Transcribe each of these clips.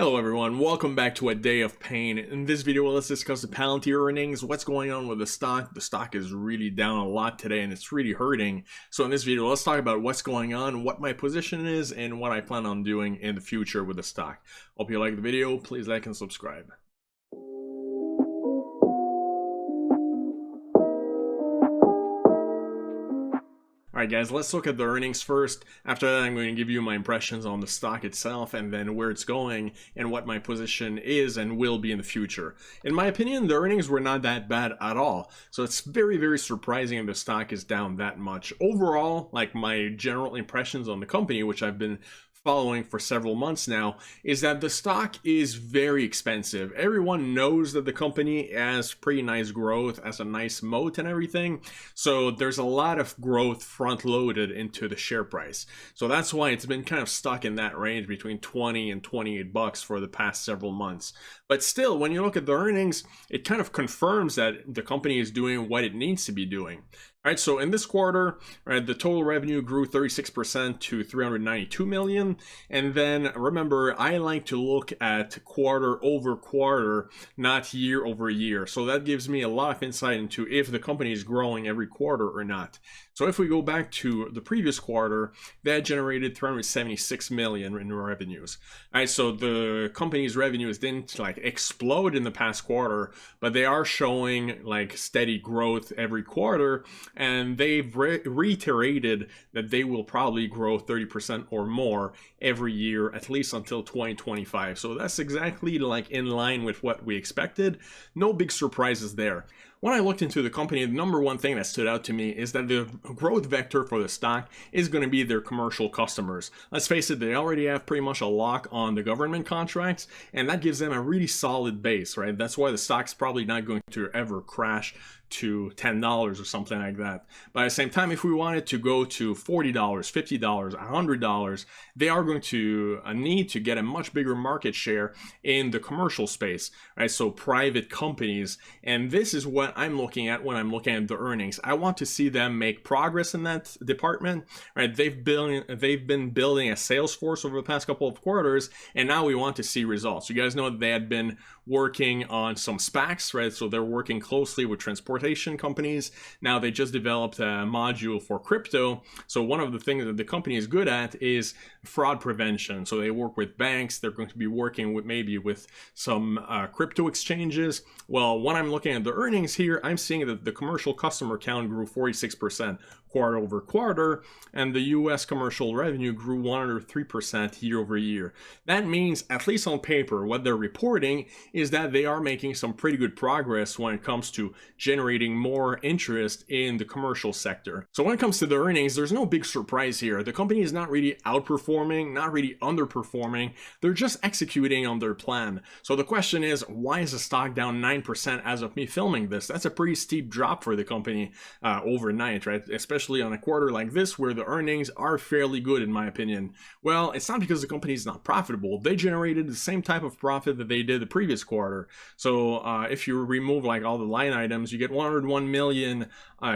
Hello everyone, welcome back to a day of pain. In this video, let's discuss the Palantir earnings, what's going on with the stock. The stock is really down a lot today and it's really hurting. So in this video, let's talk about what's going on, what my position is, and what I plan on doing in the future with the stock. Hope you like the video, please like and subscribe. Alright guys, let's look at the earnings first. After that, I'm going to give you my impressions on the stock itself and then where it's going and what my position is and will be in the future. In my opinion, the earnings were not that bad at all. So it's very, very surprising the stock is down that much. Overall, like my general impressions on the company, which I've been following for several months now, is that the stock is very expensive. Everyone knows that the company has pretty nice growth, has a nice moat and everything. So there's a lot of growth front loaded into the share price. So that's why it's been kind of stuck in that range between 20 and 28 bucks for the past several months. But still, when you look at the earnings, it kind of confirms that the company is doing what it needs to be doing. All right, so in this quarter, right, the total revenue grew 36% to 392 million. And then remember, I like to look at quarter over quarter, not year over year. So that gives me a lot of insight into if the company is growing every quarter or not. So if we go back to the previous quarter, that generated 376 million in revenues. All right, so the company's revenues didn't like explode in the past quarter, but they are showing like steady growth every quarter. And they've reiterated that they will probably grow 30% or more every year, at least until 2025. So that's exactly like in line with what we expected. No big surprises there. When I looked into the company, the number one thing that stood out to me is that the growth vector for the stock is going to be their commercial customers. Let's face it, they already have pretty much a lock on the government contracts, and that gives them a really solid base, right? That's why the stock's probably not going to ever crash to $10 or something like that. But at the same time, if we wanted to go to $40, $50, $100, they are going to need to get a much bigger market share in the commercial space, right? So private companies, and this is what I'm looking at when I'm looking at the earnings. I want to see them make progress in that department, right? They've been building a sales force over the past couple of quarters, and now we want to see results. You guys know that they had been working on some SPACs, right? So they're working closely with transportation companies. Now they just developed a module for crypto. So one of the things that the company is good at is fraud prevention. So they work with banks. They're going to be working with maybe with some crypto exchanges. Well, when I'm looking at the earnings here, I'm seeing that the commercial customer count grew 46% quarter over quarter, and the US commercial revenue grew 103% year over year. That means, at least on paper, what they're reporting is that they are making some pretty good progress when it comes to generating more interest in the commercial sector. So when it comes to the earnings, there's no big surprise here. The company is not really outperforming, not really underperforming. They're just executing on their plan. So the question is, why is the stock down 9% as of me filming this? That's a pretty steep drop for the company overnight, right? Especially on a quarter like this where the earnings are fairly good in my opinion. Well, it's not because the company is not profitable. They generated the same type of profit that they did the previous quarter. So if you remove like all the line items, you get 101 million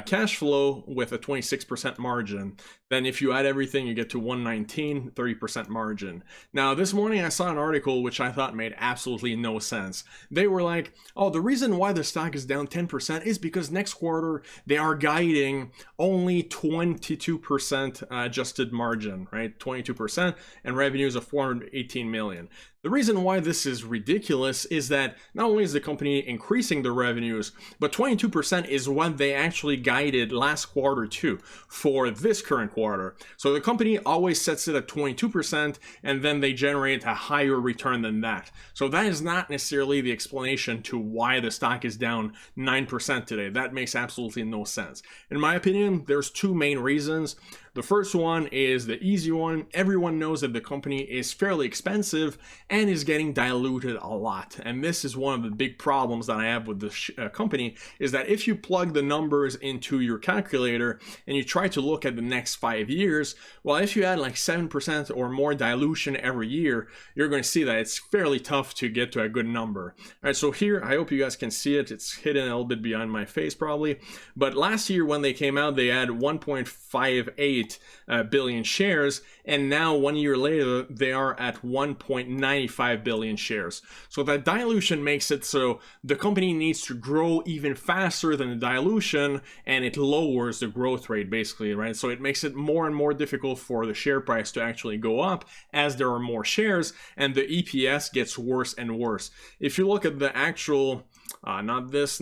cash flow with a 26% margin. Then if you add everything, you get to 119, 30% margin. Now this morning I saw an article which I thought made absolutely no sense. They were like, oh, the reason why the stock is down 10% is because next quarter they are guiding only 22% adjusted margin, right? 22%, and revenues of 418 million. The reason why this is ridiculous is that not only is the company increasing the revenues, but 22% is what they actually guided last quarter too for this current quarter. So the company always sets it at 22% and then they generate a higher return than that. So that is not necessarily the explanation to why the stock is down 9% today. That makes absolutely no sense. In my opinion, there's two main reasons. The first one is the easy one. Everyone knows that the company is fairly expensive and is getting diluted a lot. And this is one of the big problems that I have with the company, is that if you plug the numbers into your calculator and you try to look at the next 5 years, well, if you add like 7% or more dilution every year, you're going to see that it's fairly tough to get to a good number. All right, so here, I hope you guys can see it. It's hidden a little bit behind my face probably. But last year when they came out, they had 1.58 1.8 billion shares, and now 1 year later they are at 1.95 billion shares. So that dilution makes it so the company needs to grow even faster than the dilution, and it lowers the growth rate basically, right? So it makes it more and more difficult for the share price to actually go up as there are more shares, and the EPS gets worse and worse. If you look at the actual not this,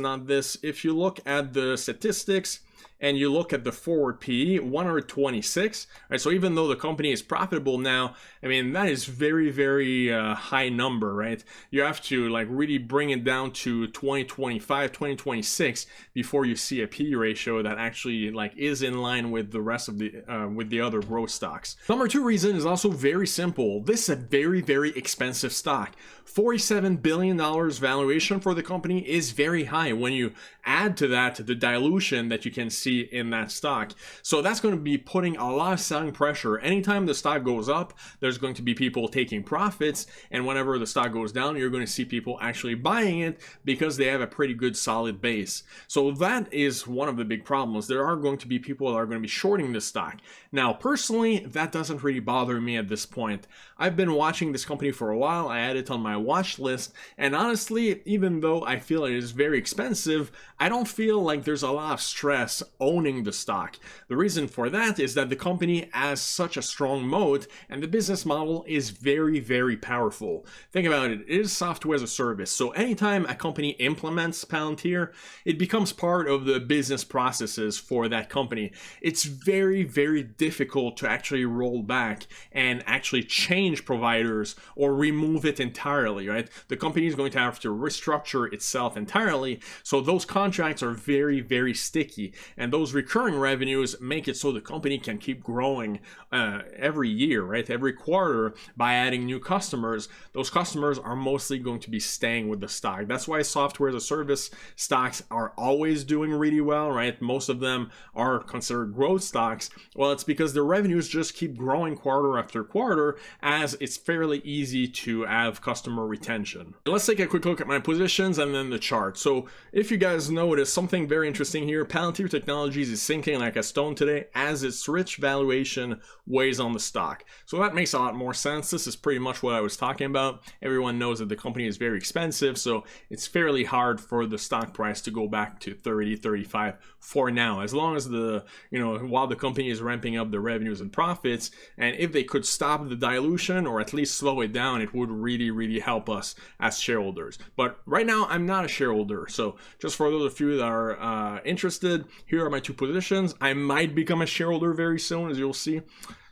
if you look at the statistics and you look at the forward PE, 126, right? So even though the company is profitable now, I mean, that is very, very high number, right? You have to like really bring it down to 2025, 2026 before you see a PE ratio that actually like is in line with the rest of the other growth stocks. Number two reason is also very simple. This is a very, very expensive stock. $47 billion valuation for the company is very high when you add to that the dilution that you can see in that stock. So that's going to be putting a lot of selling pressure. Anytime the stock goes up, there's going to be people taking profits, and whenever the stock goes down, you're going to see people actually buying it because they have a pretty good solid base. So that is one of the big problems. There are going to be people that are going to be shorting this stock. Now, personally, that doesn't really bother me at this point. I've been watching this company for a while. I had it on my watch list, and honestly, even though I feel it is very expensive, I don't feel like there's a lot of stress owning the stock. The reason for that is that the company has such a strong moat, and the business model is very, very powerful. Think about it. It is software as a service. So anytime a company implements Palantir, it becomes part of the business processes for that company. It's very, very difficult to actually roll back and actually change providers or remove it entirely, right? The company is going to have to restructure itself entirely. So those contracts are very, very sticky, and those recurring revenues make it so the company can keep growing every year, right? Every quarter by adding new customers. Those customers are mostly going to be staying with the stock. That's why software as a service stocks are always doing really well, right? Most of them are considered growth stocks. Well, it's because the revenues just keep growing quarter after quarter, as it's fairly easy to have customer retention. Let's take a quick look at my positions and then the chart. So if you guys notice something very interesting here, Palantir Technologies is sinking like a stone today as its rich valuation weighs on the stock. So that makes a lot more sense. This is pretty much what I was talking about. Everyone knows that the company is very expensive, so it's fairly hard for the stock price to go back to 30, 35 for now, as long as while the company is ramping up the revenues and profits. And if they could stop the dilution or at least slow it down, it would really, really help us as shareholders. But right now, I'm not a shareholder. So just for those of you that are interested, here are my two positions. I might become a shareholder very soon, as you'll see.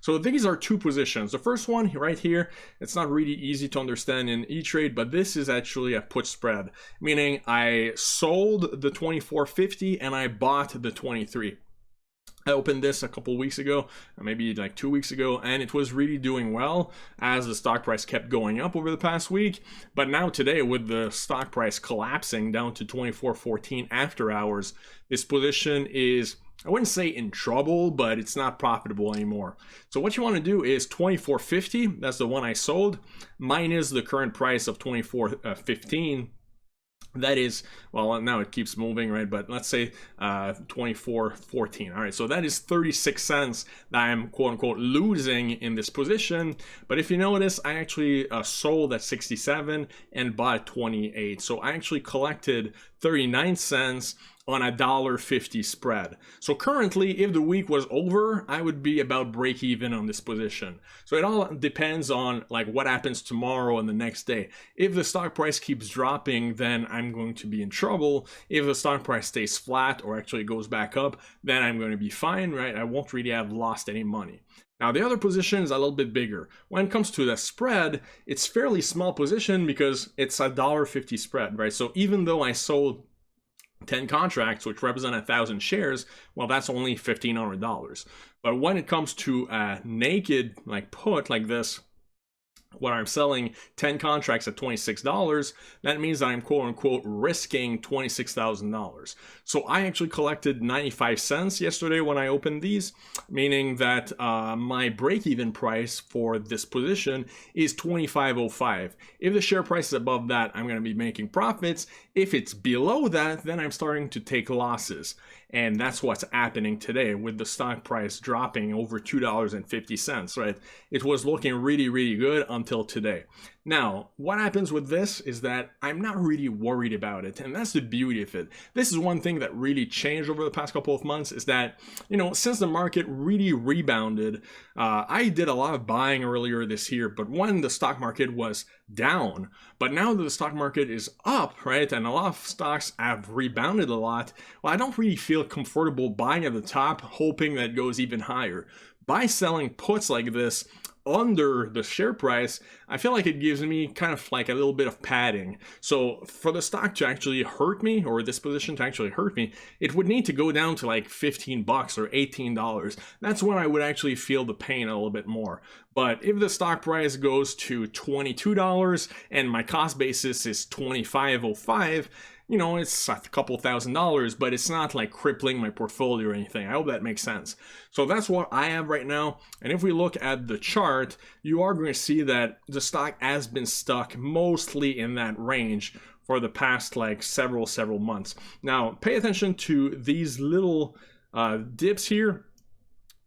So these are two positions. The first one right here, it's not really easy to understand in E-Trade, but this is actually a put spread, meaning I sold the 24.50 and I bought the 23. I opened this a couple weeks ago, maybe like 2 weeks ago, and it was really doing well as the stock price kept going up over the past week. But now today, with the stock price collapsing down to 24.14 after hours, this position is, I wouldn't say in trouble, but it's not profitable anymore. So what you want to do is 24.50, that's the one I sold, minus the current price of 24.15. That is, well, now it keeps moving, right? But let's say 24.14. All right, so that is 36 cents that I'm quote unquote losing in this position. But if you notice, I actually sold at 67 and bought 28. So I actually collected 39 cents on a $1.50 spread. So currently, if the week was over, I would be about break even on this position. So it all depends on like what happens tomorrow and the next day. If the stock price keeps dropping, then I'm going to be in trouble. If the stock price stays flat or actually goes back up, then I'm going to be fine, right? I won't really have lost any money. Now, the other position is a little bit bigger. When it comes to the spread, it's fairly small position because it's a $1.50 spread, right? So even though I sold 10 contracts, which represent 1,000 shares, well, that's only $1,500. But when it comes to a naked like put like this, when I'm selling 10 contracts at $26, that means that I'm quote unquote risking $26,000. So I actually collected 95 cents yesterday when I opened these, meaning that my break-even price for this position is $25.05. If the share price is above that, I'm going to be making profits. If it's below that, then I'm starting to take losses. And that's what's happening today with the stock price dropping over $2.50, right? It was looking really, really good until today. Now, what happens with this is that I'm not really worried about it, and that's the beauty of it. This is one thing that really changed over the past couple of months, is that, you know, since the market really rebounded, I did a lot of buying earlier this year, but when the stock market was down, but now that the stock market is up, right, and a lot of stocks have rebounded a lot, well, I don't really feel comfortable buying at the top, hoping that it goes even higher. By selling puts like this under the share price, I feel like it gives me kind of like a little bit of padding. So for the stock to actually hurt me, or this position to actually hurt me, it would need to go down to like 15 bucks or $18. That's when I would actually feel the pain a little bit more. But if the stock price goes to $22 and my cost basis is $25.05, you know, it's a couple $1,000s, but it's not like crippling my portfolio or anything. I hope that makes sense. So that's what I have right now. And if we look at the chart, you are going to see that the stock has been stuck mostly in that range for the past like several months. Now, pay attention to these little dips here.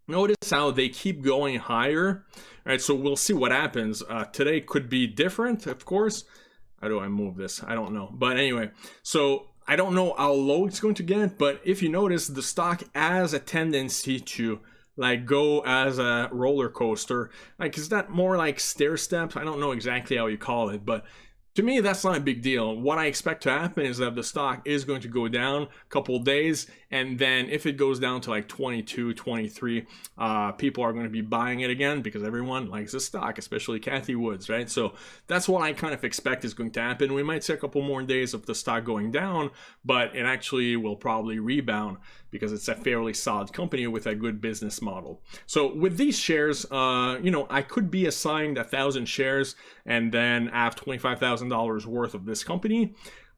Notice how they keep going higher. All right, so we'll see what happens. Today could be different, of course. How do I move this? I don't know. But anyway, so I don't know how low it's going to get, but if you notice, the stock has a tendency to like go as a roller coaster. Like, is that more like stair steps? I don't know exactly how you call it, but to me, that's not a big deal. What I expect to happen is that the stock is going to go down a couple of days, and then if it goes down to like 22, 23, people are going to be buying it again because everyone likes the stock, especially Kathy Woods, right? So that's what I kind of expect is going to happen. We might see a couple more days of the stock going down, but it actually will probably rebound because it's a fairly solid company with a good business model. So with these shares, you know, I could be assigned 1,000 shares and then have $25,000 worth of this company.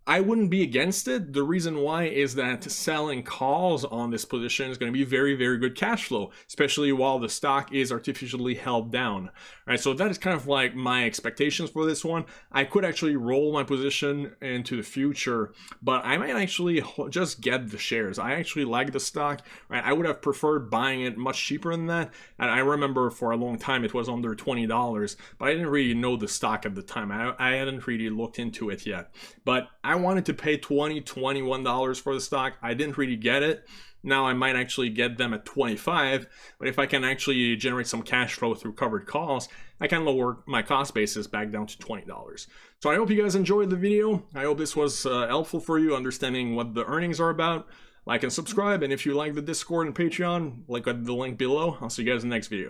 I wouldn't be against it. The reason why is that selling calls on this position is going to be very, very good cash flow, especially while the stock is artificially held down. All right, so that is kind of like my expectations for this one. I could actually roll my position into the future, but I might actually just get the shares. I actually like the stock. Right, I would have preferred buying it much cheaper than that. And I remember for a long time it was under $20, but I didn't really know the stock at the time. I hadn't really looked into it yet, but I wanted to pay $20, $21 for the stock. I didn't really get it. Now I might actually get them at 25, but if I can actually generate some cash flow through covered calls, I can lower my cost basis back down to $20. So I hope you guys enjoyed the video. I hope this was helpful for you understanding what the earnings are about. Like and subscribe, and if you like the Discord and Patreon, like the link below. I'll see you guys in the next video.